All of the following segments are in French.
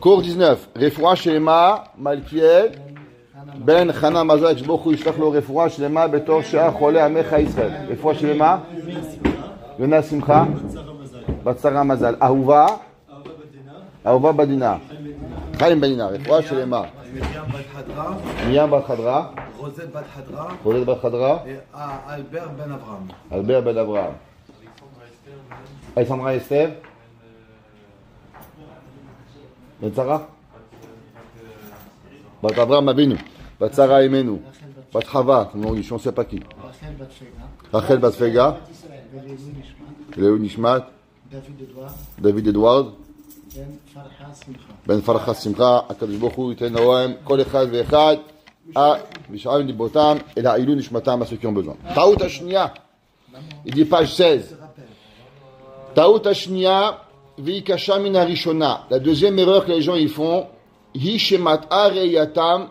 Cours 19. Refoua Shelema, Malkiel, Ben Chana Mazal, Jbochu Yishlach lo Refoua Shelema, Betor Shea Chole Amecha Israël. Refoua Shelema, Yona Simcha, Batsara Mazal. Ahuva, Ahuva Badina. Chaim Badina. Refoua Shelema. Miriam Bat Hadra. Rosette Bat Hadra. Rosette Bat Hadra. Et Albert Ben Abraham. Albert Ben Abraham. Alexandra Esther. Ben Sarah. Bat Abraham Abinu. Bat Sarah Emenu. Bat Chava, comme on dit, je ne sais pas qui. Rachel Bat Fega. Léo Nishmat. David Edward. Ben Farha Simcha. Akadosh Baruch Hu ייתן להם כל אחד ואחד בשעה ליבותם אל העילוי נשמתם à ceux qui ont besoin. טעות השנייה. Il dit page 16. Taout Ashnia, Veikasha Mina Rishona. La deuxième erreur que les gens y font, Hi Shemat Areyatam,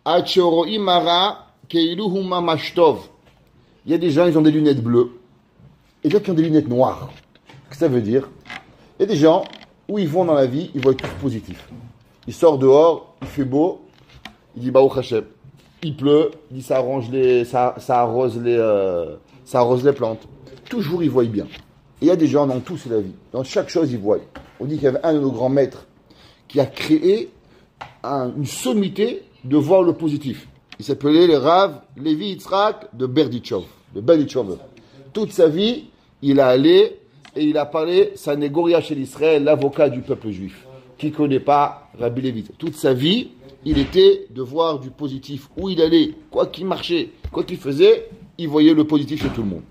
Achoro Imara, Keiluhuma Mashtov. Il y a des gens, ils ont des lunettes bleues, et d'autres qui ont des lunettes noires. Qu'est-ce que ça veut dire? Il y a des gens, où ils vont dans la vie, ils voient tout positif. Ils sortent dehors, il fait beau, il dit Baruch Hashem. Il pleut, il dit ça arrose les plantes. Toujours ils voient bien. Et il y a des gens dans tout, c'est la vie. Dans chaque chose, ils voient. On dit qu'il y avait un de nos grands maîtres qui a créé une sommité de voir le positif. Il s'appelait le Rav Levi Yitzhak de Berdichov. Toute sa vie, il a allé et il a parlé Sanegoria chez l'Israël, l'avocat du peuple juif, qui ne connaît pas Rabbi Levi. Toute sa vie, il était de voir du positif. Où il allait, quoi qu'il marchait, quoi qu'il faisait, il voyait le positif chez tout le monde.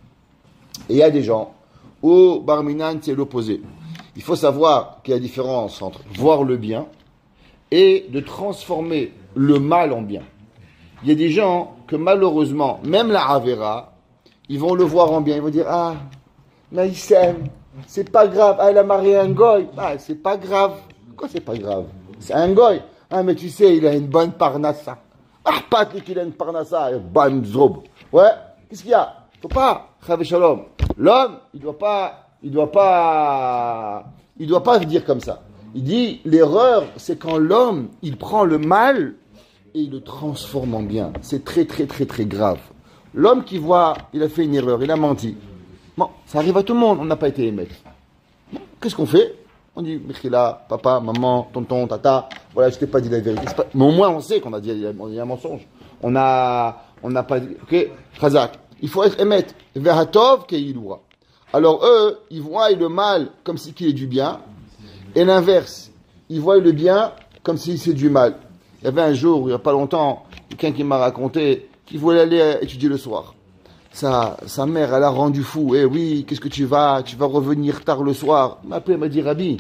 Et il y a des gens, au Barminan, c'est l'opposé. Il faut savoir qu'il y a une différence entre voir le bien et de transformer le mal en bien. Il y a des gens que malheureusement, même la Avera, ils vont le voir en bien. Ils vont dire, ah, mais il s'aime, c'est pas grave. Ah, elle a marié un goy. Ah, c'est pas grave. Quoi, c'est pas grave? C'est un goy. Ah, mais tu sais, il a une bonne parnassa. Ah, pas qu'il a une parnassa, bonne zrobe. Ouais, qu'est-ce qu'il y a? Faut pas, Chavé Shalom. L'homme, il doit pas dire comme ça. Il dit, l'erreur, c'est quand l'homme, il prend le mal et il le transforme en bien. C'est très, très, très, très grave. L'homme qui voit, il a fait une erreur, il a menti. Bon, ça arrive à tout le monde, on n'a pas été émettre. Bon, qu'est-ce qu'on fait? On dit, Mechila, papa, maman, tonton, tata, voilà, je t'ai pas dit la vérité. Mais au moins, on sait qu'on a dit un mensonge. On n'a pas dit, ok, Chazak. Il faut être émettre. Vehatov keiloura. Alors eux, ils voient le mal comme si qu'il est du bien. Et l'inverse. Ils voient le bien comme si c'est du mal. Il y avait un jour, il n'y a pas longtemps, quelqu'un qui m'a raconté qu'il voulait aller étudier le soir. Sa mère, elle a rendu fou. Eh oui, qu'est-ce que tu vas revenir tard le soir. Elle m'a appelé, elle m'a dit, Rabbi,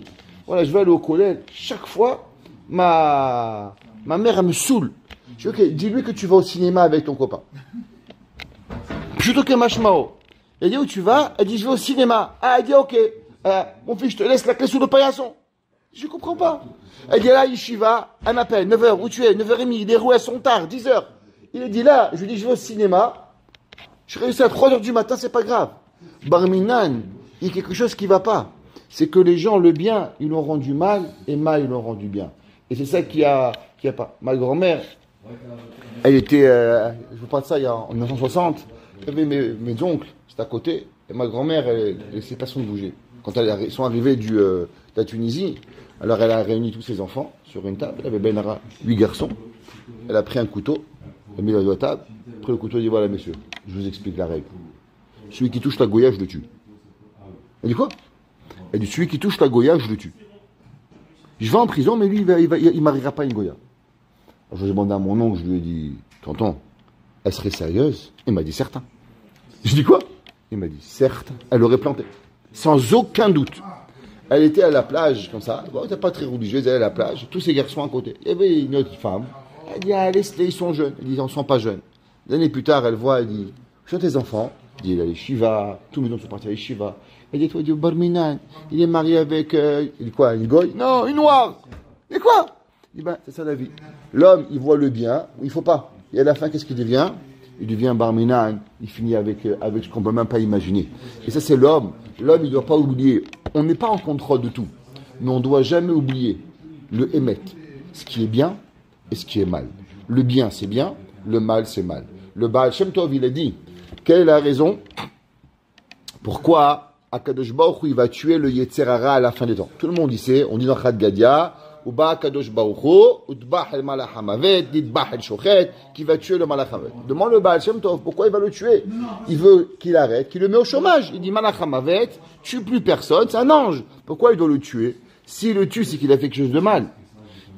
voilà, je vais aller au collège. Chaque fois, ma mère, elle me saoule. Je dis, ok, dis-lui que tu vas au cinéma avec ton copain. Plutôt que Mashmao. Elle dit, où tu vas? Elle dit, je vais au cinéma. Ah, elle dit, ok. Mon fils, je te laisse la clé sous le paillasson. Je ne comprends pas. Elle dit, là, Yeshiva, elle m'appelle, 9h, où tu es? 9h30, les roues, elles sont tard, 10h. Il a dit, là, je lui dis, je vais au cinéma. Je réussis à 3h du matin, c'est pas grave. Barminan, il y a quelque chose qui ne va pas. C'est que les gens, le bien, ils l'ont rendu mal, et mal, ils l'ont rendu bien. Et c'est ça qui a pas. Ma grand-mère, elle était, je vous parle de ça, en 1960. Il y avait mes oncles, c'était à côté, et ma grand-mère, elle laissait personne bouger. Quand ils sont arrivés de la Tunisie, alors elle a réuni tous ses enfants sur une table, elle avait Benara, 8 garçons, elle a pris un couteau, elle a mis la table, pris le couteau, elle dit, voilà messieurs, je vous explique la règle. Celui qui touche la Goya, je le tue. Elle dit quoi? Elle dit, celui qui touche la Goya, je le tue. Je vais en prison, mais lui, il mariera pas une Goya. Alors je demandé à mon oncle, je lui ai dit, tonton, elle serait sérieuse? Il m'a dit certain. Je dis quoi? Il m'a dit certain. Elle aurait planté. Sans aucun doute. Elle était à la plage, comme ça. Bon, elle n'était pas très religieuse, elle est à la plage. Tous ces garçons à côté. Il y avait une autre femme. Elle dit, ah, ils sont jeunes. Elle dit, ils ne sont pas jeunes. Des années plus tard, elle voit, elle dit, où sont tes enfants? Elle dit, il a les Shiva. Tous mes enfants sont partis à les Shiva. Elle dit, toi, il dit, Barminan. Il est marié avec, il dit quoi? Une goy? Non, une noire. Et quoi? Il dit, ben, c'est ça la vie. L'homme, il voit le bien, il ne faut pas. Et à la fin, qu'est-ce qu'il devient? Il devient Barminan, il finit avec ce qu'on ne peut même pas imaginer. Et ça, c'est l'homme. L'homme, il ne doit pas oublier. On n'est pas en contrôle de tout. Mais on ne doit jamais oublier le émet, ce qui est bien et ce qui est mal. Le bien, c'est bien, le mal, c'est mal. Le Baal Shem Tov, il a dit, quelle est la raison pourquoi Akadosh Baruch Hu, il va tuer le Yetzer Hara à la fin des temps. Tout le monde y sait, on dit dans Chad Gadia, Uba Akadosh Baruch Hu, Utbah el Malach Hamavet, Ditbah el Shochet, qui va tuer le Malach Hamavet. Demande le Baal Shem Tov, pourquoi il va le tuer? Il veut qu'il arrête, qu'il le met au chômage. Il dit Malach Hamavet, tue plus personne, c'est un ange. Pourquoi il doit le tuer? S'il le tue, c'est qu'il a fait quelque chose de mal.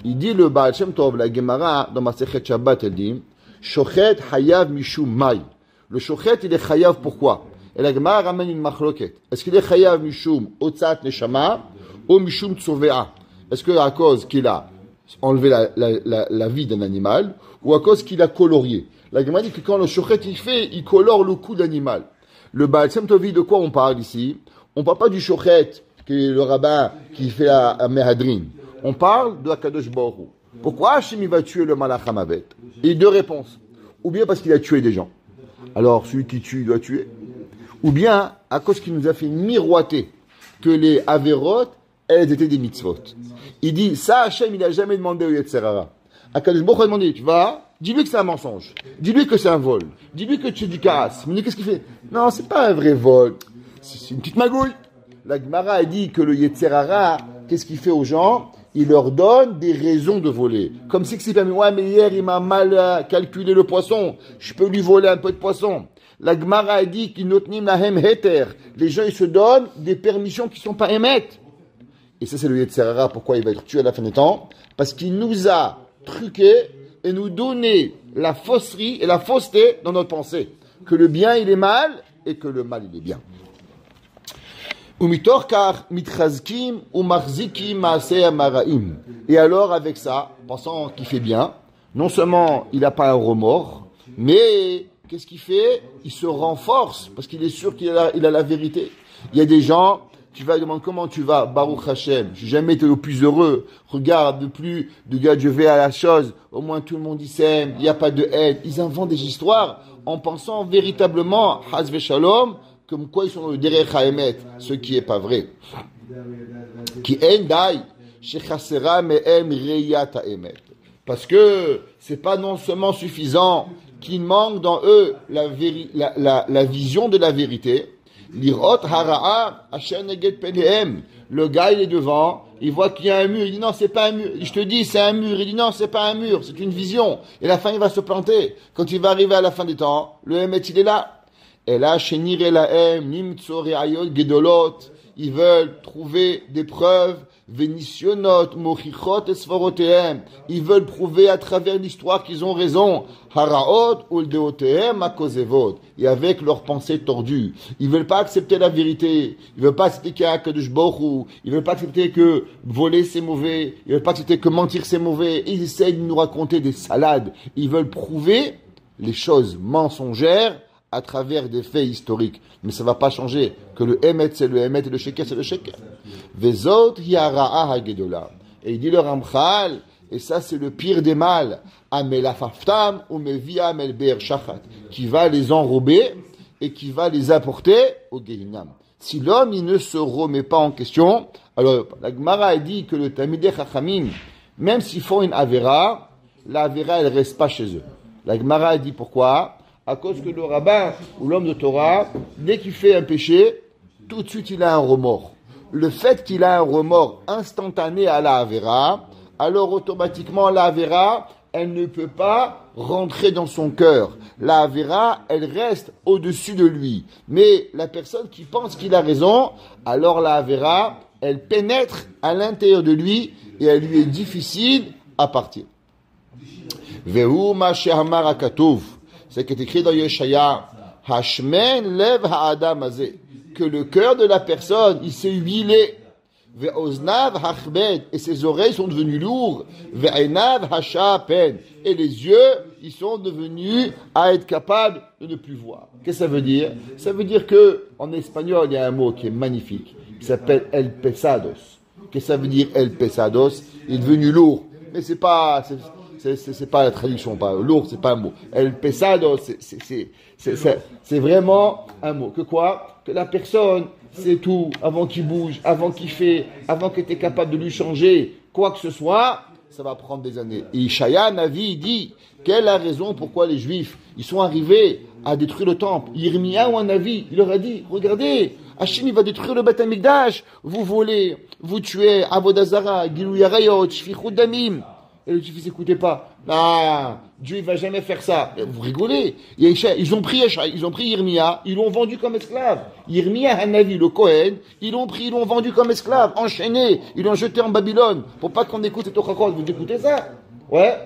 Il dit le Baal Shem Tov, la Gemara, dans Masechet Shabbat, elle dit, Shochet Hayav Mishum Mai. Le Shochet, il est Hayav pourquoi? Et la Gemara ramène une machloket. Est-ce qu'il est Chayav Mishum Otzat Neshama ou Mishum Tsovea? Est-ce que à cause qu'il a enlevé la vie d'un animal ou à cause qu'il a colorié? La Gemara dit que quand le shochet il fait, il colore le cou d'animal. Le Baal Shem Tov, de quoi on parle ici? On parle pas du shochet, qui est le rabbin qui fait la Mehadrin. On parle de Akadosh Baruch Hu. Pourquoi Hachem il va tuer le Malach Hamavet? Et deux réponses. Ou bien parce qu'il a tué des gens. Alors celui qui tue, il doit tuer. Ou bien, à cause qu'il nous a fait miroiter que les Averot, elles étaient des mitzvot. Il dit, ça, Hachem, il n'a jamais demandé au Yetzer Hara. Akadosh Baruch Hu a demandé, tu vas, dis-lui que c'est un mensonge. Dis-lui que c'est un vol. Dis-lui que tu es du casse. Mais qu'est-ce qu'il fait? Non, c'est pas un vrai vol. C'est une petite magouille. La Gemara a dit que le Yetzer Hara, qu'est-ce qu'il fait aux gens? Il leur donne des raisons de voler. Comme si c'est permis. Ouais, mais hier, il m'a mal calculé le poisson. Je peux lui voler un peu de poisson. La Gemara a dit qu'ils notnim lahem heter. Les gens, ils se donnent des permissions qui ne sont pas émettes. Et ça, c'est le Yetzer Hara. Pourquoi il va être tué à la fin des temps? Parce qu'il nous a truqué et nous donné la fausserie et la fausseté dans notre pensée. Que le bien, il est mal et que le mal, il est bien. Et alors, avec ça, pensant qu'il fait bien, non seulement il n'a pas un remords, mais qu'est-ce qu'il fait? Il se renforce parce qu'il est sûr qu'il a la vérité. Il y a des gens, tu vas demander comment tu vas, Baruch Hashem, j'ai jamais été le plus heureux. Regarde, de gars, je vais à la chose, au moins tout le monde y s'aime, il n'y a pas de haine. Ils inventent des histoires en pensant véritablement, Hazve Shalom, comme quoi ils sont le derech haemet, ce qui est pas vrai. Qui en dai, shechasera mehem reyat haemet. Parce que c'est pas non seulement suffisant qu'il manque dans eux la vision de la vérité. Lirot hara'a asher neged penehem. Le gars il est devant, il voit qu'il y a un mur, il dit non c'est pas un mur. Je te dis c'est un mur, il dit non c'est pas un mur, c'est une vision. Et à la fin il va se planter. Quand il va arriver à la fin des temps, le Emet il est là. Et là, ils veulent trouver des preuves, vénitionnot, mochichot et svorotehem. Ils veulent prouver à travers l'histoire qu'ils ont raison. Haraot uldeotehem akozevot. Et avec leurs pensées tordues. Ils veulent pas accepter la vérité. Ils veulent pas accepter qu'il y a un Kadosh Baruch Hu. Ils veulent pas accepter que voler c'est mauvais. Ils veulent pas accepter que mentir c'est mauvais. Ils essayent de nous raconter des salades. Ils veulent prouver les choses mensongères à travers des faits historiques. Mais ça ne va pas changer. Que le Emet, c'est le Emet et le Sheker, c'est le Sheker. Vezot hiara'a hagedola. Et il dit le Ramchal, et ça c'est le pire des mâles, amelafaftam ou meviam el be'er shachat, qui va les enrober et qui va les apporter au Gehinam. Si l'homme, il ne se remet pas en question, alors la Gemara a dit que le Talmidei Chachamim, même s'ils font une Avera, la Avera, elle reste pas chez eux. La Gemara a dit pourquoi? À cause que le rabbin ou l'homme de Torah, dès qu'il fait un péché, tout de suite il a un remords. Le fait qu'il a un remords instantané à la Avera, alors automatiquement la Avera, elle ne peut pas rentrer dans son cœur. La Avera, elle reste au-dessus de lui. Mais la personne qui pense qu'il a raison, alors la Avera, elle pénètre à l'intérieur de lui et elle lui est difficile à partir. Vehu ma she'amar hakatuv. C'est qui est écrit dans Yeshaya, Hashmen lev ha'adam azeh, que le cœur de la personne, il s'est huilé, ve'oznav hachbed, et ses oreilles sont devenues lourdes, ve'enav hashapen, et les yeux, ils sont devenus à être capables de ne plus voir. Qu'est-ce que ça veut dire? Ça veut dire que, en espagnol, il y a un mot qui est magnifique, qui s'appelle el pesados. Qu'est-ce que ça veut dire el pesados? Il est devenu lourd. Mais c'est pas la traduction, pas lourd, c'est pas un mot. El pesado, c'est vraiment un mot. Que quoi? Que la personne, c'est tout, avant qu'il bouge, avant qu'il fait, avant qu'il était capable de lui changer quoi que ce soit, ça va prendre des années. Et Ishaïa, Navi, il dit, quelle est la raison pourquoi les Juifs, ils sont arrivés à détruire le temple? Yirmiya ou un Navi, il leur a dit, regardez, Hachem, il va détruire le Beth Amikdash, vous volez, vous tuez, Avodazara, Gilou Yarayot, Shfichut Damim. Et le fils, écoutez pas. Ah, Dieu, il va jamais faire ça. Vous rigolez. Ils ont pris Yirmiya, ils l'ont vendu comme esclave. Yirmiya, Hanavi, le Kohen, ils l'ont pris, ils l'ont vendu comme esclave, enchaîné, ils l'ont jeté en Babylone. Pour pas qu'on écoute cette Ochakot, vous écoutez ça? Ouais.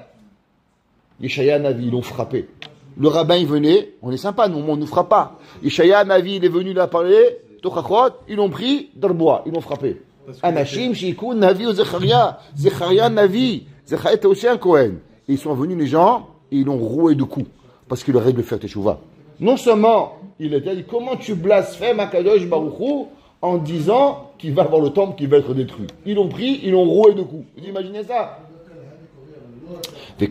Yeshaya Hanavi, ils l'ont frappé. Le rabbin, il venait, on est sympa, nous, on nous frappe pas. Yeshaya Hanavi, il est venu là parler, Tochakot, ils l'ont pris dans le bois, ils l'ont frappé. Anashim, Shikun, Navi, ou Zecharia, Zecharia, Navi. Zecharia était aussi un Kohen. Et ils sont venus, les gens, et ils l'ont roué de coups. Parce qu'il aurait dû faire teshuva. Non seulement, il a dit, comment tu blasphèmes Akadosh Baruch Hu en disant qu'il va avoir le temple qui va être détruit. Ils l'ont pris, ils l'ont roué de coups. Vous imaginez ça? Et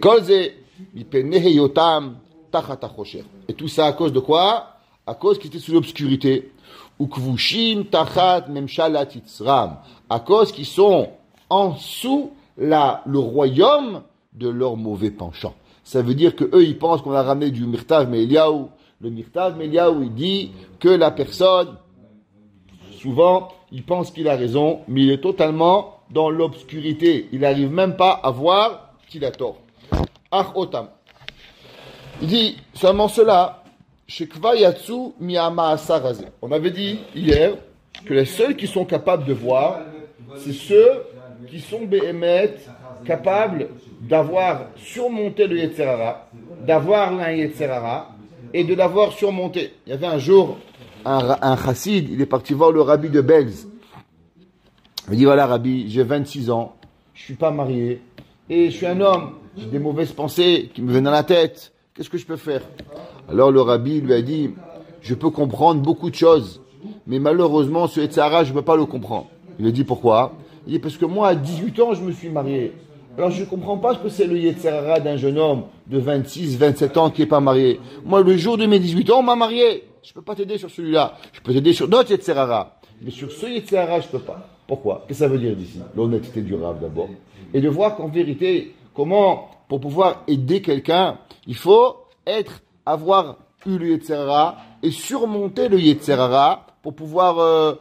tout ça à cause de quoi? À cause qu'ils étaient sous l'obscurité. À cause qu'ils sont en dessous le royaume de leur mauvais penchant. Ça veut dire que eux ils pensent qu'on a ramené du Mirtav Meliaou. Le Mirtav Meliaou, il dit que la personne, souvent, il pense qu'il a raison, mais il est totalement dans l'obscurité. Il n'arrive même pas à voir qu'il a tort. Ach Otam. Il dit seulement cela. Shekva Yatsu Miyama Asaraze. On avait dit hier que les seuls qui sont capables de voir, c'est ceux qui sont Behemet, capables d'avoir surmonté le Yetzerara, d'avoir un Yetzerara et de l'avoir surmonté. Il y avait un jour un chassid, il est parti voir le rabbi de Belz. Il dit voilà rabbi, j'ai 26 ans, je suis pas marié et je suis un homme, j'ai des mauvaises pensées qui me viennent dans la tête. Qu'est-ce que je peux faire? Alors le rabbi lui a dit je peux comprendre beaucoup de choses, mais malheureusement ce Yetzerara je ne peux pas le comprendre. Il a dit pourquoi? Il dit parce que moi à 18 ans je me suis marié. Alors je ne comprends pas ce que c'est le Yetzerara d'un jeune homme de 26, 27 ans qui n'est pas marié. Moi le jour de mes 18 ans on m'a marié. Je ne peux pas t'aider sur celui-là. Je peux t'aider sur d'autres Yetzerara. Mais sur ce Yetzerara je ne peux pas. Pourquoi? Qu'est-ce que ça veut dire d'ici? L'honnêteté du Rav d'abord. Et de voir qu'en vérité, comment, pour pouvoir aider quelqu'un, il faut avoir eu le Yetzerara et surmonter le Yetzerara pour pouvoir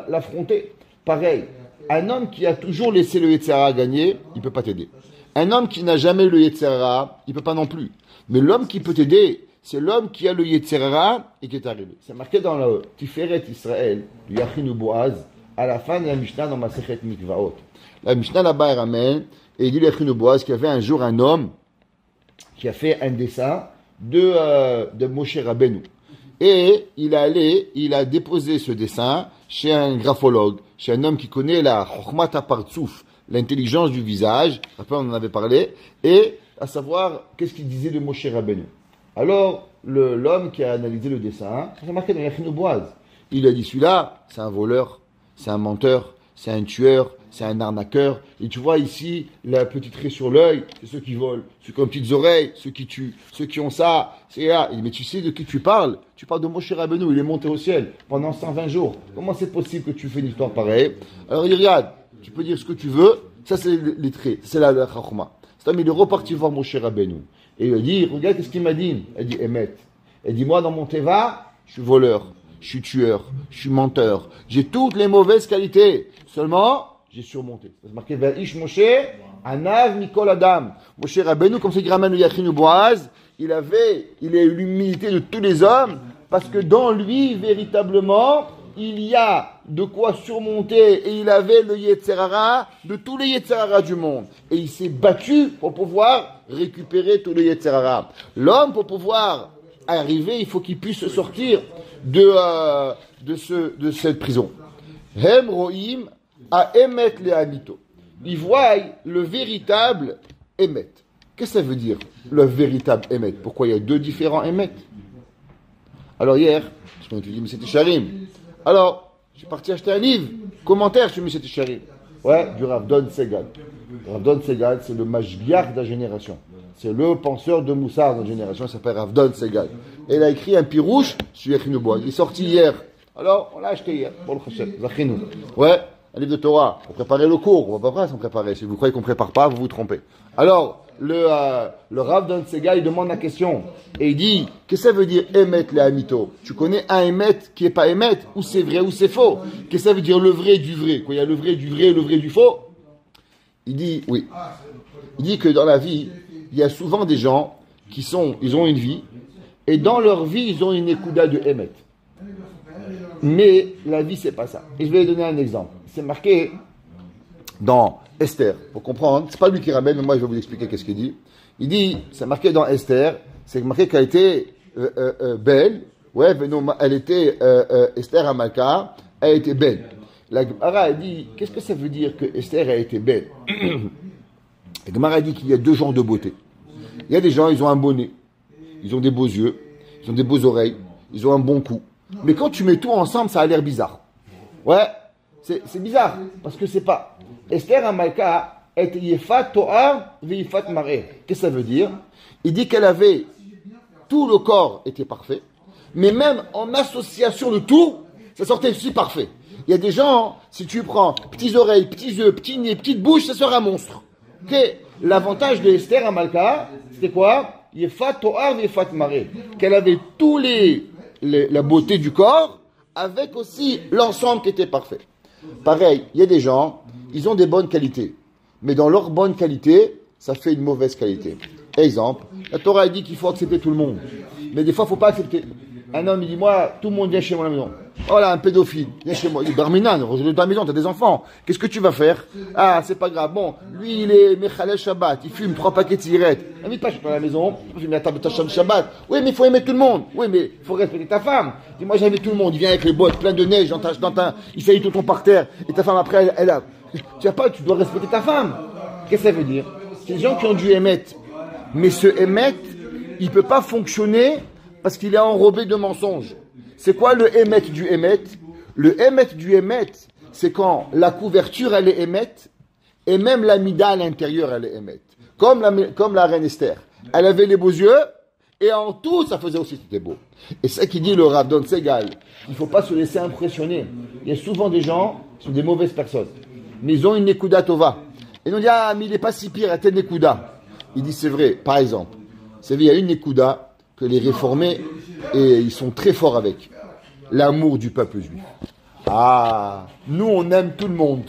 l'affronter. Pareil, un homme qui a toujours laissé le Yetzerara gagner, il ne peut pas t'aider. Un homme qui n'a jamais eu le Yetzerara, il ne peut pas non plus. Mais l'homme qui peut t'aider, c'est l'homme qui a le Yetzerara et qui est arrivé. C'est marqué dans le Tiferet Israël, du Yachinu Boaz, à la fin de la Mishnah dans Masechet Mikvaot. La Mishnah là-bas, elle ramène, et il dit le Yachinu Boaz qu'il y avait un jour un homme qui a fait un dessin de Moshe Rabbeinu. Et il a déposé ce dessin chez un graphologue, chez un homme qui connaît la Chokhmat HaPartsouf, l'intelligence du visage, après on en avait parlé, et à savoir qu'est-ce qu'il disait de Moshe Rabbeinu. Alors, l'homme qui a analysé le dessin, c'est marqué dans Yachinu Boaz, il a dit celui-là, c'est un voleur, c'est un menteur, c'est un tueur, c'est un arnaqueur. Et tu vois ici, la petite raie sur l'œil, c'est ceux qui volent, ceux qui ont petites oreilles, ceux qui tuent, ceux qui ont ça, c'est là. Il dit, mais tu sais de qui tu parles? Tu parles de Moshe Rabbeinu, il est monté au ciel pendant 120 jours. Comment c'est possible que tu fais une histoire pareille? Alors il dit, regarde, tu peux dire ce que tu veux, ça c'est les traits, c'est la chachma. C'est homme, il est reparti voir Moshe Rabbeinu. Et il a dit, regarde qu'est-ce qu'il m'a dit. Elle dit, Emet. Elle dit, moi dans mon teva, je suis voleur, je suis tueur, je suis menteur, j'ai toutes les mauvaises qualités. Seulement, j'ai surmonté. C'est marqué Va'ish Moshe, Anav Mikol Adam. Moshe Rabbeinu, comme c'est qu'il ramène le Yachinu Boaz, il a eu l'humilité de tous les hommes, parce que dans lui, véritablement, il y a de quoi surmonter, et il avait le Yetzerara de tous les Yetzerara du monde. Et il s'est battu pour pouvoir récupérer tous les Yetzerara. L'homme, pour pouvoir arriver, il faut qu'il puisse sortir de cette prison. Hem ro'im à Emet le Hamito. Ils voient le véritable Emet. Qu'est-ce que ça veut dire, le véritable Emet? Pourquoi il y a deux différents Emet? Alors hier, je me suis dit, mais c'était Charim. Alors, je suis parti acheter un livre, commentaire sur M. Charim. Ouais, du Rav Don Segal. Rav Don Segal, c'est le Mashgiach de la génération. C'est le penseur de Moussar de la génération, il s'appelle Rav Don Segal. Et il a écrit un pirouche sur Yachinu Boaz. Il est sorti hier. Alors, on l'a acheté hier. Bon, Zachinu. Ouais. un livre de Torah. On préparait le cours, on va pas s'en préparer. Si vous croyez qu'on prépare pas, vous vous trompez. Alors, le Rav Don Sega, il demande la question. Et il dit, qu'est-ce que ça veut dire émettre les amito? Tu connais un émettre qui est pas émettre? Ou c'est vrai ou c'est faux? Qu'est-ce que ça veut dire le vrai du vrai? Quoi, il y a le vrai du vrai et le vrai du faux? Il dit, oui. Il dit que dans la vie, il y a souvent des gens ils ont une vie, et dans leur vie, ils ont une ékouda de émettre. Mais la vie, c'est pas ça. Et je vais donner un exemple. C'est marqué dans Esther, pour comprendre. C'est pas lui qui ramène, mais moi je vais vous expliquer qu'est-ce qu'il dit. Il dit, c'est marqué dans Esther, c'est marqué qu'elle était belle. Ouais, mais non, elle était Esther Amalka, elle était belle. La Gemara a dit, qu'est-ce que ça veut dire que Esther a été belle? La Gemara a dit qu'il y a deux genres de beauté. Il y a des gens, ils ont un beau nez, ils ont des beaux yeux, ils ont des beaux oreilles, ils ont un bon cou. Mais quand tu mets tout ensemble, ça a l'air bizarre. Ouais, c'est bizarre, parce que c'est pas. Esther Amalka était Yefat Toar Veifat Maré. Qu'est-ce que ça veut dire? Il dit qu'elle avait, tout le corps était parfait, mais même en association de tout, ça sortait aussi parfait. Il y a des gens, si tu prends petites oreilles, petits yeux, petits nez, petite bouche, ça sera un monstre. Okay. L'avantage de Esther Amalka, c'était quoi? Yefat Toar Veifat Maré. Qu'elle avait tous la beauté du corps, avec aussi l'ensemble qui était parfait. Pareil, il y a des gens, ils ont des bonnes qualités, mais dans leur bonne qualité, ça fait une mauvaise qualité. Exemple, la Torah a dit qu'il faut accepter tout le monde, mais des fois, il ne faut pas accepter. Un homme, il dit, moi, tout le monde vient chez moi à la maison. Oh là, un pédophile, viens chez moi. Il dit, Barminan, rejoins ta maison, tu as des enfants. Qu'est-ce que tu vas faire? Ah, c'est pas grave. Bon, lui, il est Mechalel Shabbat, il fume 3 paquets de cigarettes. Invite pas chez toi à la maison, il fume la table de Shabbat. Oui, mais il faut aimer tout le monde. Oui, mais il faut respecter ta femme. Dis, moi, j'aime tout le monde. Il vient avec les bottes pleines de neige, il s'allie tout ton par terre. Et ta femme, après, elle a. Tu dois respecter ta femme. Qu'est-ce que ça veut dire? C'est des gens qui ont dû émettre. Mais ce émettre, il peut pas fonctionner parce qu'il est enrobé de mensonges. C'est quoi le émettre du émettre? Le émettre du émettre, c'est quand la couverture, elle est émettre, et même l'amida à l'intérieur, elle est émettre. Comme la reine Esther. Elle avait les beaux yeux, et en tout, ça faisait aussi, c'était beau. Et c'est ça qui dit le Rav Don Segal. Il ne faut pas se laisser impressionner. Il y a souvent des gens qui sont des mauvaises personnes. Mais ils ont une Nekuda Tova. Et nous dit, ah, mais il n'est pas si pire à tel Nekuda. Il dit, c'est vrai. Par exemple, c'est vrai, il y a une Nekuda que les réformés, et ils sont très forts avec. L'amour du peuple juif. Ah, nous on aime tout le monde.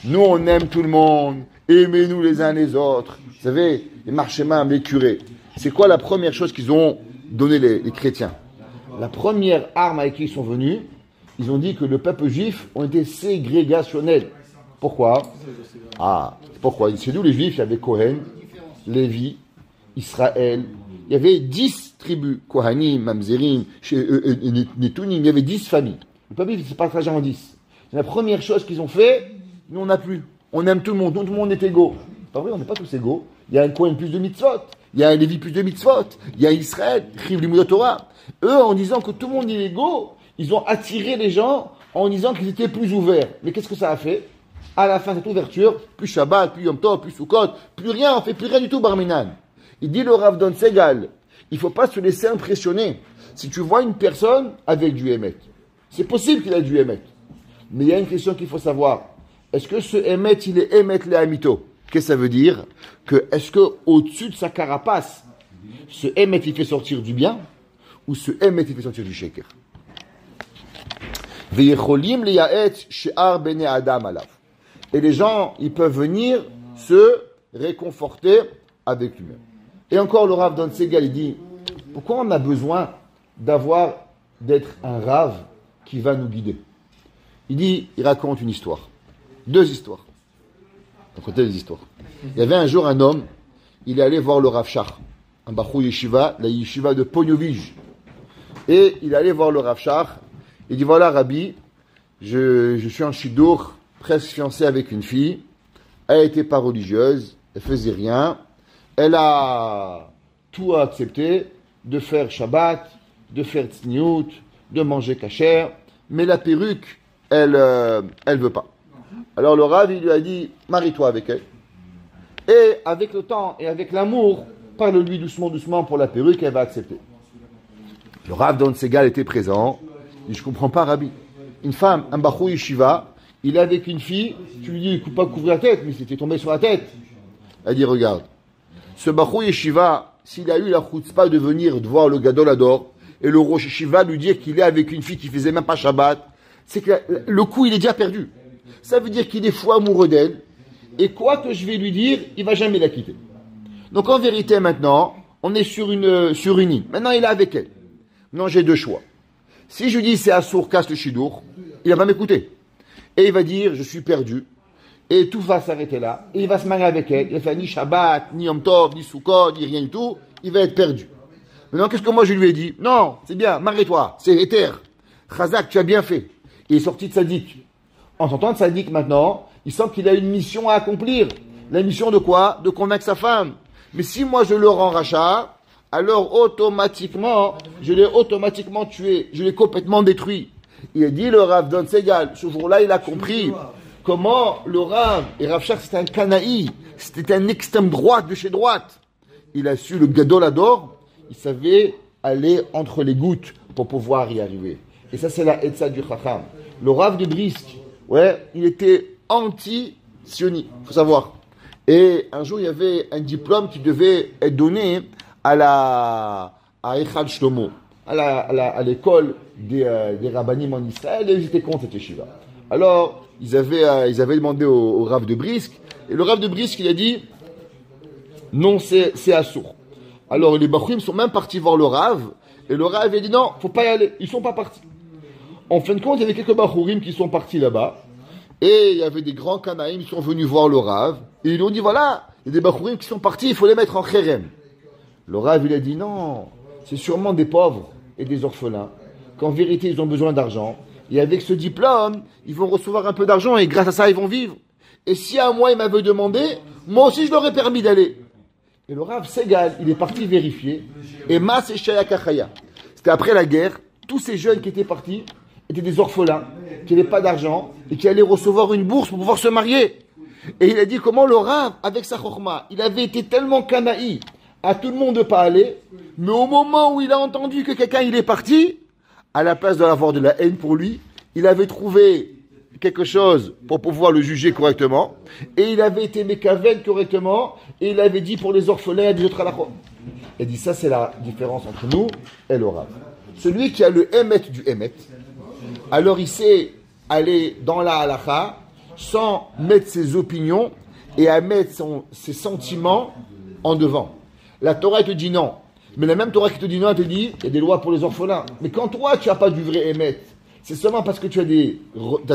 Nous on aime tout le monde. Aimez-nous les uns les autres. Vous savez, les marchemins, les curés. C'est quoi la première chose qu'ils ont donné les chrétiens? La première arme avec qui ils sont venus, ils ont dit que le peuple juif ont été ségrégationnels. Pourquoi? Ah, pourquoi? C'est nous les juifs, il y avait Cohen, Lévi, Israël. Il y avait 10 tribus, Kohanim, Mamzerim, Netounim, il y avait 10 familles. Le peuple juif s'est partagé en 10. La première chose qu'ils ont fait, nous on n'a plus. On aime tout le monde, nous, tout le monde est égaux. C'est pas vrai, on n'est pas tous égaux. Il y a un Kohen plus de mitzvot, il y a un Lévi plus de mitzvot, il y a Israël, Riv Limud Torah. Eux, en disant que tout le monde est égaux, ils ont attiré les gens en disant qu'ils étaient plus ouverts. Mais qu'est-ce que ça a fait? À la fin de cette ouverture, plus Shabbat, plus Yom Tov, plus Sukkot, plus rien, on fait plus rien du tout, Barminan. Il dit le Rav Don Segal, il ne faut pas se laisser impressionner. Si tu vois une personne avec du Hémet, c'est possible qu'il ait du Hémet. Mais il y a une question qu'il faut savoir. Est-ce que ce Hémet, il est Hémet le Hamito? Qu'est-ce que ça veut dire? Est-ce qu'au-dessus de sa carapace, ce Hémet, il fait sortir du bien? Ou ce Hémet, il fait sortir du Sheker? Veyecholim le Yaet she'ar bene Adam alav. Et les gens, ils peuvent venir se réconforter avec lui-même. Et encore le Rav Don Segal, il dit, pourquoi on a besoin d'être un Rav qui va nous guider? Il raconte une histoire. 2 histoires. Racontez les histoires. Il y avait un jour un homme, il est allé voir le Rav Shach, un Bachou Yeshiva, la Yeshiva de Ponyovij. Et il est allé voir le Rav Shach, il dit, voilà Rabbi, je suis en Shidour, presque fiancé avec une fille, elle n'était pas religieuse, elle faisait rien, elle a tout accepté, de faire Shabbat, de faire Tzniut, de manger kasher, mais la perruque, elle veut pas. Alors le Rav, il lui a dit, marie-toi avec elle. Et avec le temps et avec l'amour, parle-lui doucement, doucement pour la perruque, elle va accepter. Le Rav Don Segal était présent. Il dit, je comprends pas, Rabbi. Une femme, un Bachou Yeshiva, il est avec une fille, tu lui dis, il ne faut pas couvrir la tête, mais c'était tombé sur la tête. Elle dit, regarde, ce Bachou Yeshiva, s'il a eu la chutzpah de venir de voir le Gadol Hador, et le Rosh Yeshiva lui dire qu'il est avec une fille qui faisait même pas Shabbat, c'est que le coup, il est déjà perdu. Ça veut dire qu'il est fou amoureux d'elle, et quoi que je vais lui dire, il va jamais la quitter. Donc en vérité, maintenant, on est sur une île. Maintenant, il est avec elle. Maintenant, j'ai deux choix. Si je lui dis c'est Assour, casse le Shidour, il va pas m'écouter. Et il va dire, je suis perdu. Et tout va s'arrêter là. Et il va se marier avec elle. Il va faire ni Shabbat, ni Yom Tov, ni Sukkot, ni rien du tout. Il va être perdu. Maintenant, qu'est-ce que moi je lui ai dit? Non, c'est bien, marie-toi, c'est éther. Chazak, tu as bien fait. Il est sorti de Sadik. En sortant de Sadik maintenant, il sent qu'il a une mission à accomplir. La mission de quoi? De convaincre sa femme. Mais si moi je le rends rachat, alors automatiquement, je l'ai automatiquement tué. Je l'ai complètement détruit. Il a dit le Rav Don Segal, ce jour-là il a compris comment le Rav, et Rav Shach c'était un Kanaï, c'était un extrême droite de chez droite. Il a su le Gadol Hador, il savait aller entre les gouttes pour pouvoir y arriver. Et ça c'est la Etza du Chacham. Le Rav de Brisk, ouais, il était anti-Sioni, faut savoir. Et un jour il y avait un diplôme qui devait être donné à Echad Shlomo, à l'école des rabbinim en Israël, et ils étaient contre cette yeshiva. Alors, ils avaient demandé au Rav de Brisk, et le Rav de Brisk, il a dit, non, c'est Assour. Alors, les Bachouim sont même partis voir le Rav, et le Rav a dit, non, faut pas y aller, ils sont pas partis. En fin de compte, il y avait quelques Bachourim qui sont partis là-bas, et il y avait des grands Kanaïm qui sont venus voir le Rav, et ils lui ont dit, voilà, il y a des Bachourim qui sont partis, il faut les mettre en Kherem. Le Rav, il a dit, non, c'est sûrement des pauvres et des orphelins, qu'en vérité, ils ont besoin d'argent. Et avec ce diplôme, ils vont recevoir un peu d'argent et grâce à ça, ils vont vivre. Et si à moi, il m'avait demandé, moi aussi, je leur ai permis d'aller. Et le Rav Segal, il est parti vérifier. Et Mas et Shaya Kachaya. C'était après la guerre. Tous ces jeunes qui étaient partis étaient des orphelins, qui n'avaient pas d'argent et qui allaient recevoir une bourse pour pouvoir se marier. Et il a dit comment le Rav, avec sa chorma, il avait été tellement canaï à tout le monde de pas aller, mais au moment où il a entendu que quelqu'un il est parti, à la place d'avoir de la haine pour lui, il avait trouvé quelque chose pour pouvoir le juger correctement, et il avait été mécaven correctement, et il avait dit pour les orphelins, des autres halachot. Il dit ça c'est la différence entre nous et le Rav. Celui qui a le émet du émet, alors il sait aller dans la halacha sans mettre ses opinions et à mettre ses sentiments en devant. La Torah te dit non. Mais la même Torah qui te dit non, elle te dit, il y a des lois pour les orphelins. Mais quand toi, tu n'as pas du vrai émet, c'est seulement parce que tu as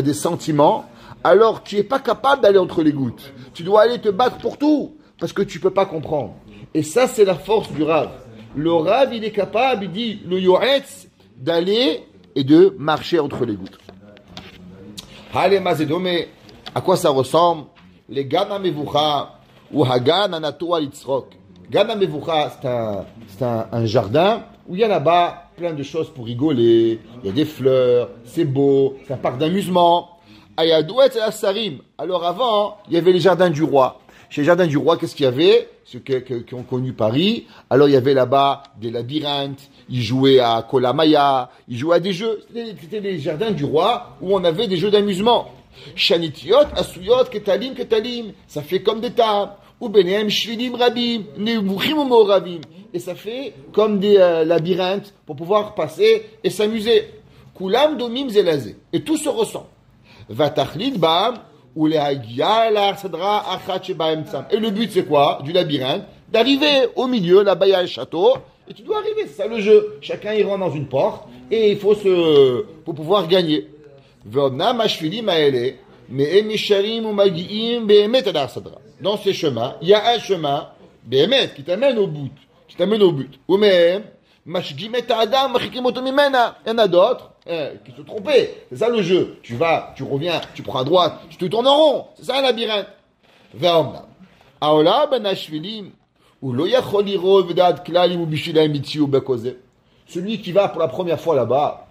des sentiments, alors tu n'es pas capable d'aller entre les gouttes. Tu dois aller te battre pour tout, parce que tu ne peux pas comprendre. Et ça, c'est la force du Rav. Le Rav, il est capable, il dit, le Yoretz, d'aller et de marcher entre les gouttes. Hale Mazedome, à quoi ça ressemble? Les Gana Mevucha, ou Hagan Anato Alitzrok. Gana Mevucha, c'est un jardin où il y a là-bas plein de choses pour rigoler. Il y a des fleurs, c'est beau, c'est un parc d'amusement. Ayadouet et Assarim. Alors avant, il y avait les jardins du roi. Chez les jardins du roi, qu'est-ce qu'il y avait? Ceux qui ont connu Paris. Alors il y avait là-bas des labyrinthes. Ils jouaient à Kolamaya. Ils jouaient à des jeux. C'était les jardins du roi où on avait des jeux d'amusement. Shanitiot, Asuyot, Ketalim. Ça fait comme des tables. Ou Benem, Shvilim, Rabim, Neubuchim ou Moravim. Et ça fait comme des labyrinthes pour pouvoir passer et s'amuser. Kulam domim zelazé. Et tout se ressent. Vatachlid bam, ou les hagia la sadra achat shebaem tsam. Et le but c'est quoi? Du labyrinthe? D'arriver au milieu, là-bas il y a le château. Et tu dois arriver, c'est ça le jeu. Chacun il rentre dans une porte. Et il faut pour pouvoir gagner. Ve'odna mashvilim aele. Mais emisharim ou magiim behemet ala sadra. Dans ces chemins, il y a un chemin, behemet, qui t'amène au but. Ou même, mashgimet adam, machikim otomimena. Il y en a d'autres, qui se trompaient. C'est ça le jeu. Tu vas, tu reviens, tu prends à droite, tu te tournes en rond. C'est ça un labyrinthe. Ve'omna. Aola ben ashvilim. Ou lo yachol lirov v'dad klalim ou bishilaim itzi ou bekoze. Celui qui va pour la première fois là-bas,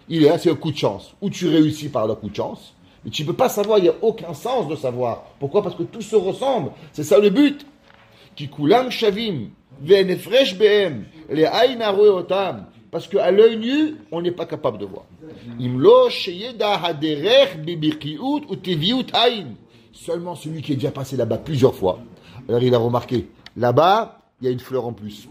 c'est un coup de chance. Ou tu réussis par le coup de chance. Mais tu ne peux pas savoir, il n'y a aucun sens de savoir. Pourquoi? Parce que tout se ressemble. C'est ça le but. Ki kulam shavim, ve'nefresh be'em, le'ayin aroe otam. Parce qu'à l'œil nu, on n'est pas capable de voir. Imlo sheyeda haderech bibiqiut ou teviut aïn. Seulement celui qui est déjà passé là-bas plusieurs fois. Alors il a remarqué, là-bas, il y a une fleur en plus.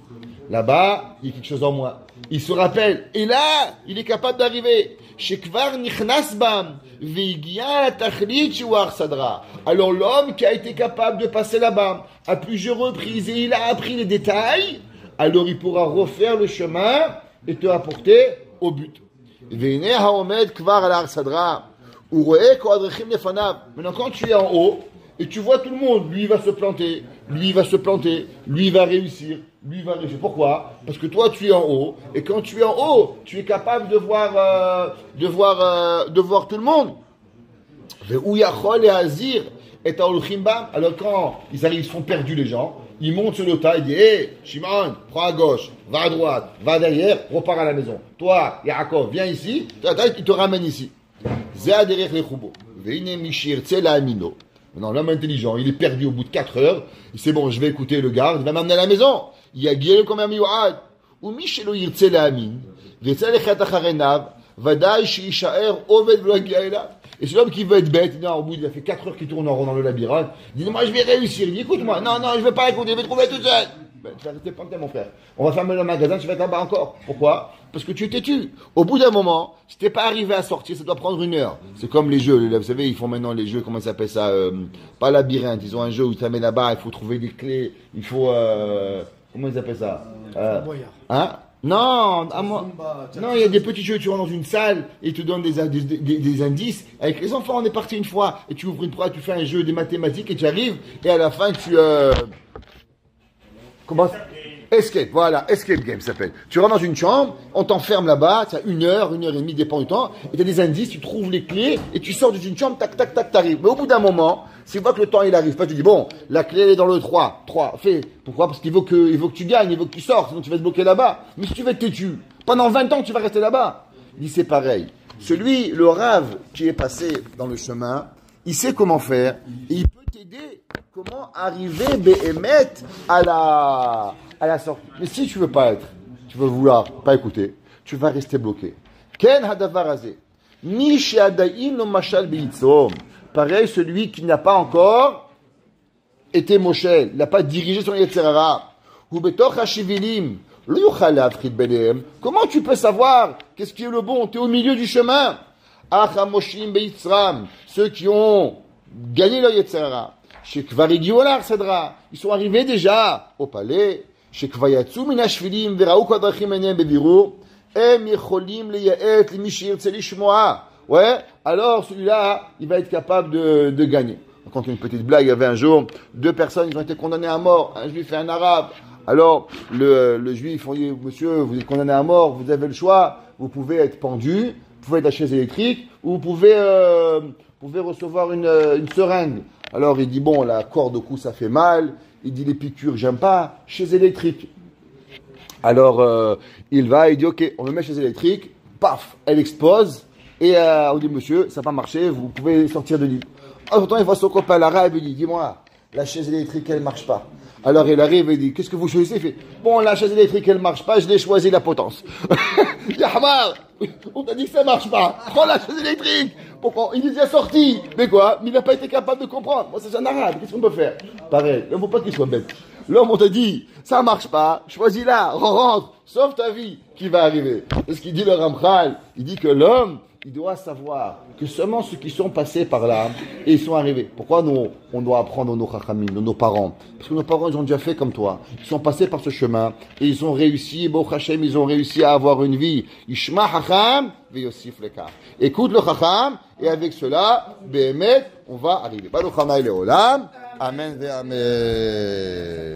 Là-bas, il y a quelque chose en moins. Il se rappelle. Et là, il est capable d'arriver. Shekvar nichnas bam. Veigia tachlit shuar sadra. Alors l'homme qui a été capable de passer là-bas à plusieurs reprises et il a appris les détails, alors il pourra refaire le chemin et te apporter au but. Veine haomed kvar al sadra. Uroe ko adrechim lefanav. Maintenant, quand tu es en haut, et tu vois tout le monde, lui il va se planter, lui il va se planter, lui il va réussir, lui il va réussir. Pourquoi? Parce que toi tu es en haut, et quand tu es en haut, tu es capable de voir tout le monde. Alors quand ils arrivent, ils sont perdus les gens, ils montent sur le tas, ils disent hey, Shimon, prends à gauche, va à droite, va derrière, repars à la maison. Toi, Yaakov, viens ici, il te ramène ici. Maintenant, l'homme intelligent, il est perdu au bout de 4 heures. Il sait, bon, je vais écouter le garde, il va m'amener à la maison. Il y a Guillaume comme un miouad. Ou Michelo Yirtse la Amin. Vetsalechat acharenav. Vadaï Shishaer Oved Vlagiaela. Et c'est l'homme qui veut être bête. Non, au bout, il a fait 4 heures qu'il tourne en rond dans le labyrinthe. Il dit, moi, je vais réussir. Il dit, écoute-moi. Non, je vais pas écouter, je vais trouver tout seul. Ben, tu vas rester planté, mon frère. On va fermer le magasin, tu vas être là-bas encore. Pourquoi? Parce que tu es têtu. Au bout d'un moment, si t'es pas arrivé à sortir, ça doit prendre 1 heure. C'est comme les jeux. Vous savez, ils font maintenant les jeux, comment ça s'appelle ça? Pas labyrinthe. Ils ont un jeu où tu t'amènes là-bas, il faut trouver des clés. Il faut, comment ils appellent ça? Hein? Non, non, il y a des petits jeux, tu rentres dans une salle et ils te donnent des indices. Avec les enfants, on est parti une fois et tu ouvres une fois, tu fais un jeu des mathématiques et tu arrives et à la fin tu comment? Escape, voilà, Escape Game s'appelle. Tu rentres dans une chambre, on t'enferme là-bas, tu as 1 heure, 1 heure et demie, dépend du temps, et tu as des indices, tu trouves les clés, et tu sors d'une chambre, tac, tac, tac, t'arrives. Mais au bout d'un moment, si tu vois que le temps il arrive pas, tu dis, bon, la clé elle est dans le 3, fais. Pourquoi? Parce qu'il veut que tu gagnes, il veut que tu sors, sinon tu vas te bloquer là-bas. Mais si tu veux être têtu, pendant 20 ans tu vas rester là-bas. Il dit, c'est pareil. Celui, le rave qui est passé dans le chemin, il sait comment faire, et il peut t'aider comment arriver, Béhémet, à la sortie. Mais si tu veux pas tu veux vouloir pas écouter, tu vas rester bloqué. Ken hadavar hazeh. Mi she'adayin lo mashal beitzom. Pareil, celui qui n'a pas encore été moshel, il n'a pas dirigé son yetzer hara. Hu betoch hashivilim. Lo yuchal lehavchit benehem. Comment tu peux savoir qu'est-ce qui est le bon? Tu es au milieu du chemin. Ach hamoshim beitzram. Ceux qui ont gagné leur yetzer hara. Shekvar higiu al har sadra. Ils sont arrivés déjà au palais. שכבר יצאו מן השבילים וראו כל הדרכים עיניהם בבירור, הם יכולים לייעץ למי שירצה לשמוע. Ouais, alors celui-là, il va être capable de gagner. On raconte une petite blague, il y avait un jour, 2 personnes, ils ont été condamnées à mort, un juif et un arabe. Alors, le juif, on dit, monsieur, vous êtes condamné à mort, vous avez le choix, vous pouvez être pendu, vous pouvez être à la chaise électrique, ou vous pouvez recevoir une seringue. Alors il dit, bon, la corde au cou, ça fait mal. Il dit, les piqûres, j'aime pas. Chaise électrique. Alors, il va, il dit, ok, on me met chaise électrique. Paf, elle explose. Et on dit, monsieur, ça n'a pas marché, vous pouvez sortir de l'île. En même temps, il voit son copain l'arabe, il dit, dis-moi, la chaise électrique, elle marche pas. Alors il arrive et il dit, qu'est-ce que vous choisissez? Il fait, bon, la chaise électrique, elle marche pas, je l'ai choisi la potence. Yahmar, on t'a dit que ça marche pas. Prends la chaise électrique. Pourquoi? Il est déjà sorti. Mais quoi? Mais il n'a pas été capable de comprendre. Moi, c'est un arabe. Qu'est-ce qu'on peut faire? Pareil. Il ne faut pas qu'il soit bête. L'homme, on t'a dit, ça marche pas. Choisis-la. Rentre. Sauve ta vie. Qui va arriver? C'est ce qu'il dit le Ramchal. Il dit que l'homme, il doit savoir que seulement ceux qui sont passés par là, et ils sont arrivés. Pourquoi nous, on doit apprendre de nos chachamim, de nos parents? Parce que nos parents, ils ont déjà fait comme toi. Ils sont passés par ce chemin, et ils ont réussi, Baruch Hashem, ils ont réussi à avoir une vie. Ishma chacham, ve'yosif lekach. Écoute le chacham, et avec cela, Behemet, on va arriver. Baruch Hanai Leolam. Amen ve'amen.